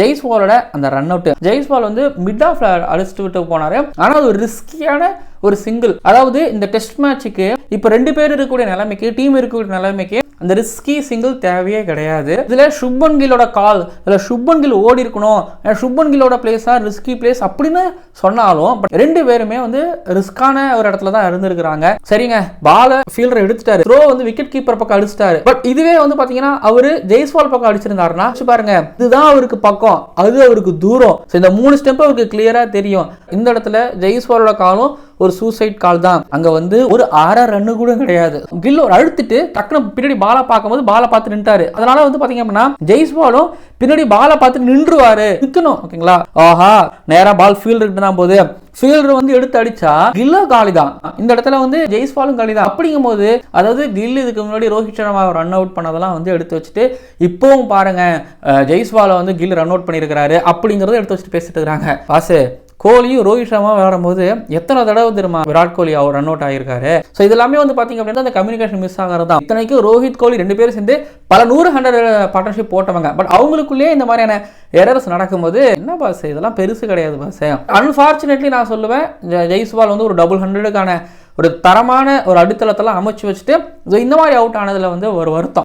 ஜெய்ஸ்வாலோட அந்த run out, Jaiswal வந்து mid ஆஃப்ல அடிச்சுட்டு விட்டு போனாரு. ஆனா அது ஒரு ரிஸ்கியான ஒரு சிங்கிள். அதாவது இந்த டெஸ்ட் மேட்சுக்கு இப்ப 2 பேர் இருக்கக்கூடிய நிலைமைக்கு, டீம் இருக்கக்கூடிய நிலைமைக்கு அந்த ரிஸ்கி சிங்கிள் தேவையே கிடையாது. இதுல சுப்மன் கில்லோட கால், இதுல சுப்மன் கில் ஓடி இருக்கணும், சுப்மன் கில்லோட பிளேஸா ரிஸ்கி பிளேஸ் அப்படின்னு சொன்னாலும் பட் 2 பேருமே வந்து ரிஸ்கான ஒரு இடத்துல தான் இருந்திருக்காங்க. சரிங்க, பால ஃபீல்டர் எடுத்துட்டாரு, த்ரோ வந்து விக்கெட் கீப்பர் பக்கம் அடிச்சிட்டாரு. பட் இதுவே வந்து பாத்தீங்கன்னா அவரு ஜெய்ஸ்வால் பக்கம் அடிச்சிருந்தாருன்னா பாருங்க, இதுதான் அவருக்கு பக்கம், அது அவருக்கு தூரம். இந்த 3 ஸ்டெப் அவருக்கு கிளியரா தெரியும். இந்த இடத்துல ஜெய்ஸ்வாலோட காலும் ஒரு சூசைட் கால் தான். அங்க வந்து ஒரு 6 ரன்னு கூட கிடையாது. கில் ஒரு அழுத்திட்டு டக்குனு பின்னாடி பால பார்க்கும்போது பால பார்த்து நின்றாரு. அதனால வந்து பாத்தீங்க அப்படின்னா ஜெய்ஸ்வாலும் பின்னாடி பால பார்த்து நின்றுவாரு, நிக்கணும். ஓகேங்களா, ஆஹா நேரா பால் ஃபீல்டருக்கு தான் போகுது, ஃபீல்டர் வந்து எடுத்து அடிச்சா கில்ல காலி தான். இந்த இடத்துல வந்து ஜெய்ஸ்வாலும் காலி தான். அப்படிங்கும் போது அதாவது கில் இதுக்கு முன்னாடி ரோஹித் சர்மா ரன் அவுட் பண்ணதெல்லாம் வந்து எடுத்து வச்சுட்டு இப்பவும் பாருங்க ஜெய்ஸ்வாலை வந்து கில் ரன் அவுட் பண்ணியிருக்கிறாரு அப்படிங்கறத எடுத்து வச்சுட்டு பேசிட்டு இருக்காங்க. பாசு கோலியும் ரோஹித் சர்மா விளையாடும் போது எத்தனை தடவை தெரியுமா விராட் கோலி அவர் ரன் அவுட் ஆகியிருக்காரு. ஸோ இது எல்லாமே வந்து பார்த்தீங்க அப்படின்னா அந்த கம்யூனிகேஷன் மிஸ் ஆகிறது தான். இத்தனைக்கும் ரோஹித் கோலி 2 பேரும் சேர்ந்து பல 100 பார்ட்னர்ஷிப் போட்டவங்க. பட் அவங்களுக்குள்ளேயே இந்த மாதிரியான எரர்ஸ் நடக்கும்போது என்ன பாஸ், இதெல்லாம் பெருசு கிடையாது பாஸ். அன்ஃபார்ச்சுனேட்லி நான் சொல்லுவேன், ஜெய்ஸ்வால் வந்து ஒரு 100க்கான ஒரு தரமான ஒரு அடித்தளத்தெல்லாம் அமைச்சு வச்சுட்டு இந்த மாதிரி அவுட் ஆனதுல வந்து ஒரு வருத்தம்.